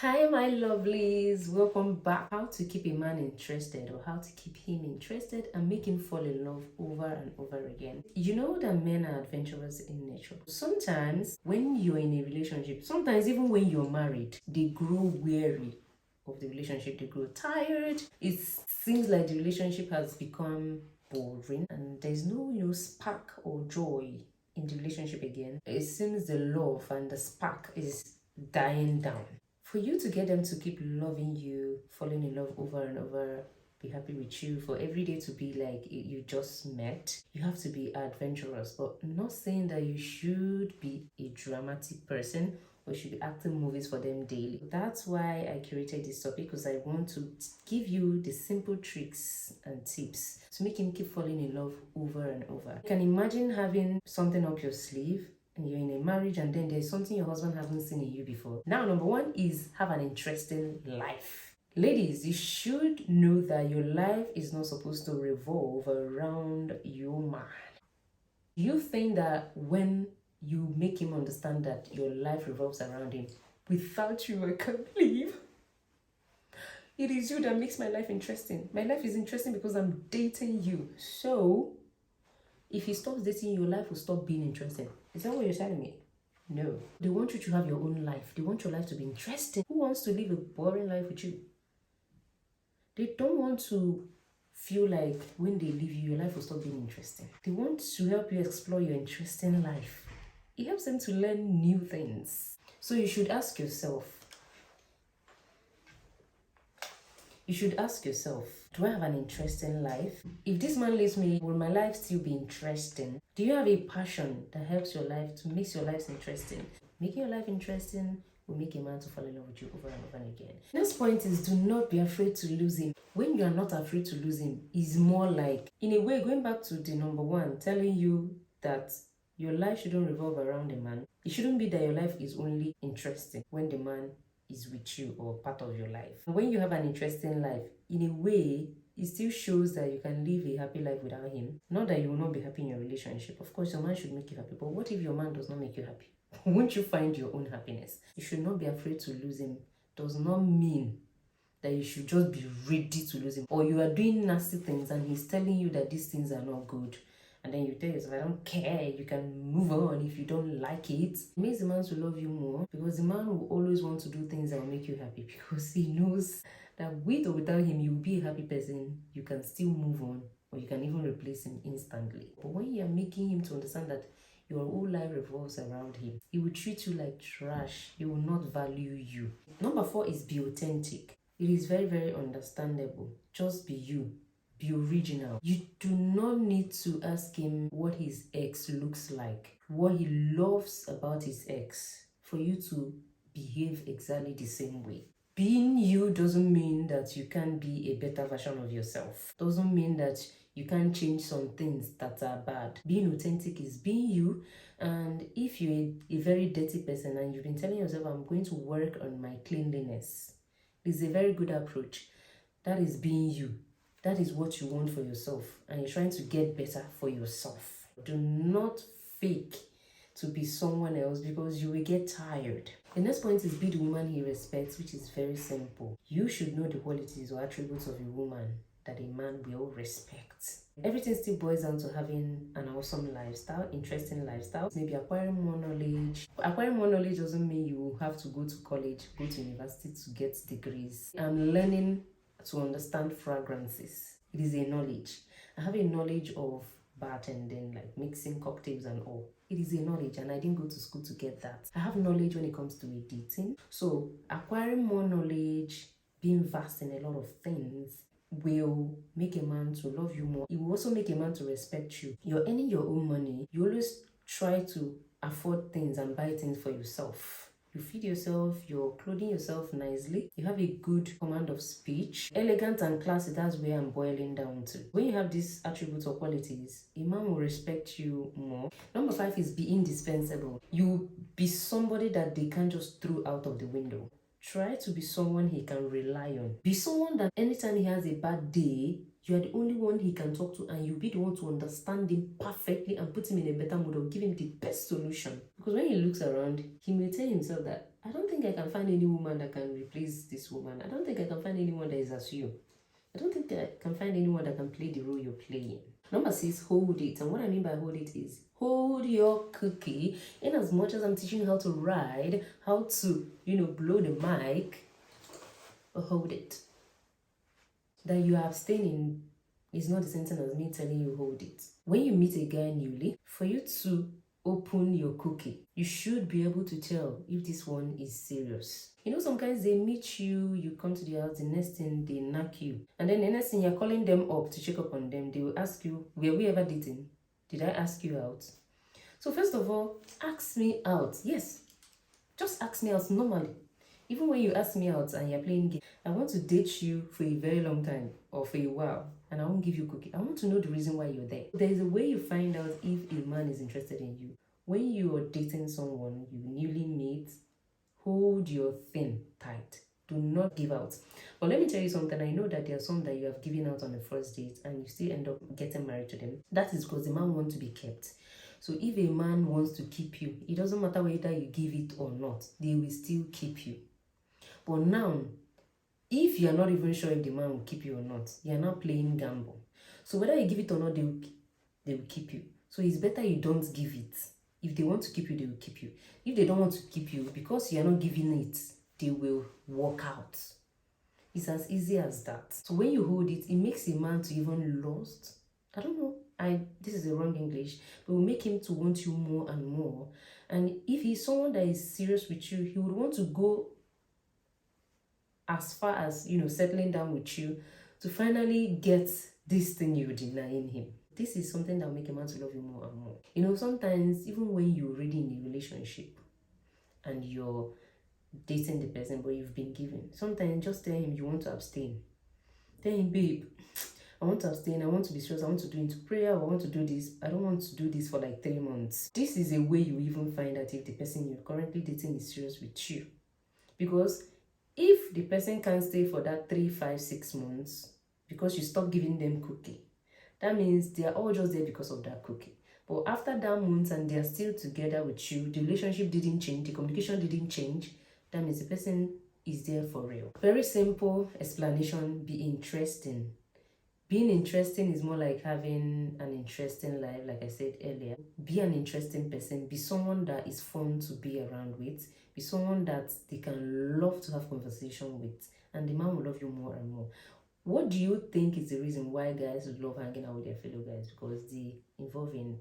Hi, my lovelies. Welcome back. How to keep a man interested, or how to keep him interested and make him fall in love over and over again. You know that men are adventurous in nature. Sometimes, when you're in a relationship, sometimes even when you're married, they grow weary of the relationship, they grow tired. It seems like the relationship has become boring and there's no, spark or joy in the relationship again. It seems the love and the spark is dying down. For you to get them to keep loving you, falling in love over and over, be happy with you, for every day to be like you just met, you have to be adventurous. But not saying that you should be a dramatic person or should be acting movies for them daily. That's why I curated this topic, because I want to give you the simple tricks and tips to make him keep falling in love over and over. You can imagine having something up your sleeve and you're in a marriage and then there's something your husband hasn't seen in you before. Now, number one is have an interesting life. Ladies, you should know that your life is not supposed to revolve around your man. You think that when you make him understand that your life revolves around him, without you, I can't live. It is you that makes my life interesting. My life is interesting because I'm dating you. So, if he stops dating you, your life will stop being interesting. Is that what you're telling me? No. They want you to have your own life. They want your life to be interesting. Who wants to live a boring life with you? They don't want to feel like when they leave you, your life will stop being interesting. They want to help you explore your interesting life. It helps them to learn new things. So you should ask yourself, do I have an interesting life? If this man leaves me, will my life still be interesting? Do you have a passion that helps your life, to make your life interesting? Making your life interesting will make a man to fall in love with you over and over again. Next point is, do not be afraid to lose him. When you are not afraid to lose him, is more like, in a way, going back to the number one, telling you that your life shouldn't revolve around a man. It shouldn't be that your life is only interesting when the man is with you or part of your life. When you have an interesting life, in a way, it still shows that you can live a happy life without him. Not that you will not be happy in your relationship. Of course, your man should make you happy. But what if your man does not make you happy? Won't you find your own happiness? You should not be afraid to lose him. Does not mean that you should just be ready to lose him. Or you are doing nasty things and he's telling you that these things are not good. And then you tell yourself, I don't care, you can move on if you don't like it. It makes the man to love you more, because the man will always want to do things that will make you happy, because he knows that with or without him, you will be a happy person. You can still move on, or you can even replace him instantly. But when you are making him to understand that your whole life revolves around him, he will treat you like trash. He will not value you. Number 4 is be authentic. It is very, very understandable. Just be you. Be original. You do not need to ask him what his ex looks like, what he loves about his ex, for you to behave exactly the same way. Being you doesn't mean that you can't be a better version of yourself. Doesn't mean that you can't change some things that are bad. Being authentic is being you. And if you're a very dirty person and you've been telling yourself, I'm going to work on my cleanliness, it's a very good approach. That is being you. That is what you want for yourself, and you're trying to get better for yourself. Do not fake to be someone else, because you will get tired. The next point is be the woman he respects, which is very simple. You should know the qualities or attributes of a woman that a man will respect. Everything still boils down to having an awesome lifestyle, interesting lifestyle, maybe acquiring more knowledge. Acquiring more knowledge doesn't mean you have to go to college, go to university to get degrees. Learning to understand fragrances. It is a knowledge. I have a knowledge of bartending, like mixing cocktails and all. It is a knowledge, and I didn't go to school to get that. I have knowledge when it comes to dating. So acquiring more knowledge, being vast in a lot of things, will make a man to love you more. It will also make a man to respect you. You're earning your own money. You always try to afford things and buy things for yourself. You feed yourself, you're clothing yourself nicely, you have a good command of speech, elegant and classy. That's where I'm boiling down to. When you have these attributes or qualities, a man will respect you more. Number 5 is be indispensable. You be somebody that they can't just throw out of the window. Try to be someone he can rely on. Be someone that anytime he has a bad day, you are the only one he can talk to, and you'll be the one to understand him perfectly and put him in a better mood or give him the best solution. Because when he looks around, he may tell himself that I don't think I can find any woman that can replace this woman. I don't think I can find anyone that is as you. I don't think I can find anyone that can play the role you're playing. Number 6, hold it. And what I mean by hold it is hold your cookie. In as much as I'm teaching you how to ride, how to, blow the mic, hold it. That you are abstaining is not the same thing as me telling you hold it. When you meet a guy newly, for you to open your cookie, you should be able to tell if this one is serious. Some guys, they meet you, you come to the house, the next thing they knock you, and then the next thing you're calling them up to check up on them. They will ask you, were we ever dating? Did I ask you out? So first of all, ask me out. Yes, just ask me out normally. Even when you ask me out and you're playing game, I want to date you for a very long time or for a while, and I won't give you cookie. I want to know the reason why you're there. There is a way you find out if a man is interested in you. When you are dating someone you newly meet, hold your thing tight. Do not give out. But let me tell you something. I know that there are some that you have given out on the first date and you still end up getting married to them. That is because the man wants to be kept. So if a man wants to keep you, it doesn't matter whether you give it or not, they will still keep you. But now, if you're not even sure if the man will keep you or not, you're not playing gamble. So whether you give it or not, they will keep you. So it's better you don't give it. If they want to keep you, they will keep you. If they don't want to keep you, because you're not giving it, they will walk out. It's as easy as that. So when you hold it, it makes a man to even lost. I don't know. This is the wrong English, but will make him to want you more and more. And if he's someone that is serious with you, he would want to go as far as settling down with you to finally get this thing you're denying him. This is something that will make a man to love you more and more. Sometimes even when you're already in a relationship and you're dating the person but you've been given, sometimes just tell him you want to abstain. Tell him, babe, I want to abstain, I want to be serious, I want to do into prayer, I want to do this, I don't want to do this for like 3 months. This is a way you even find out if the person you're currently dating is serious with you. Because if the person can't stay for that 3, 5, 6 months because you stop giving them cookie, that means they are all just there because of that cookie. But after that month and they are still together with you, the relationship didn't change, the communication didn't change, that means the person is there for real. Very simple explanation, be interesting. Being interesting is more like having an interesting life, like I said earlier. Be an interesting person. Be someone that is fun to be around with. Be someone that they can love to have conversation with. And the man will love you more and more. What do you think is the reason why guys love hanging out with their fellow guys? Because they involve in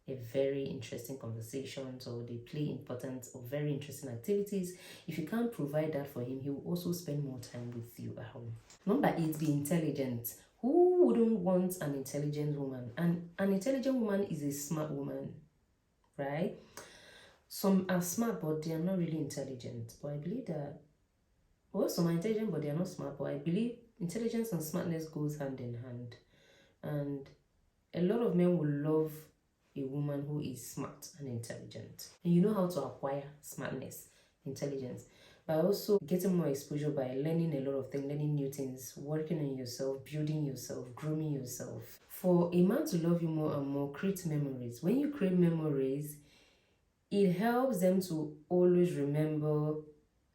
a very interesting conversations, or they play important or very interesting activities. If you can't provide that for him, he will also spend more time with you at home. Number 8, be intelligent. Who wouldn't want an intelligent woman? And an intelligent woman is a smart woman, right? Some are smart, but they are not really intelligent. But I believe that, well, some are intelligent, but they are not smart. But I believe intelligence and smartness goes hand in hand. And a lot of men will love a woman who is smart and intelligent. And you know how to acquire smartness, intelligence, by also getting more exposure, by learning a lot of things, learning new things, working on yourself, building yourself, grooming yourself. For a man to love you more and more, create memories. When you create memories, it helps them to always remember,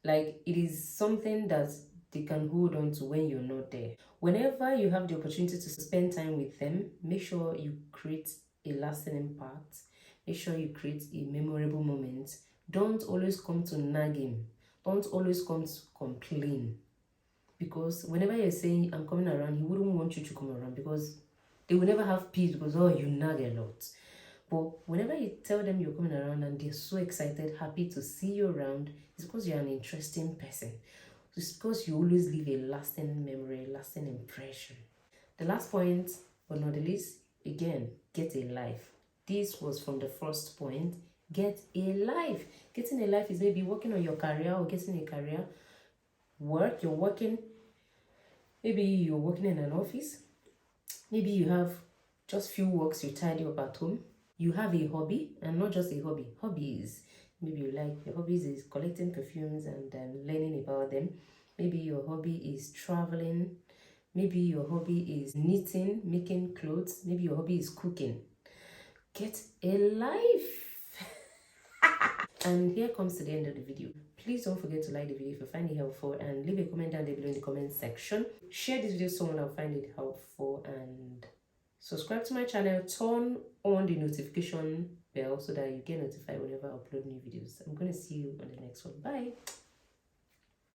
like it is something that they can hold on to when you're not there. Whenever you have the opportunity to spend time with them, make sure you create a lasting impact. Make sure you create a memorable moment. Don't always come to nag him. Don't always come to complain. Because whenever you're saying, I'm coming around, he wouldn't want you to come around, because they will never have peace because, oh, you nag a lot. But whenever you tell them you're coming around and they're so excited, happy to see you around, it's because you're an interesting person. It's because you always leave a lasting memory, a lasting impression. The last point, but not the least, again, get a life. This was from the first point. Get a life. Getting a life is maybe working on your career or getting a career. Work, you're working. Maybe you're working in an office. Maybe you have just few works you tidy up at home. You have a hobby, and not just a hobby. Hobbies. Maybe you like, your hobbies is collecting perfumes and learning about them. Maybe your hobby is traveling. Maybe your hobby is knitting, making clothes. Maybe your hobby is cooking. Get a life. And here comes to the end of the video. Please don't forget to like the video if you find it helpful, and leave a comment down below in the comment section. Share this video with someone that will find it helpful, and subscribe to my channel. Turn on the notification bell so that you get notified whenever I upload new videos. I'm going to see you on the next one. Bye.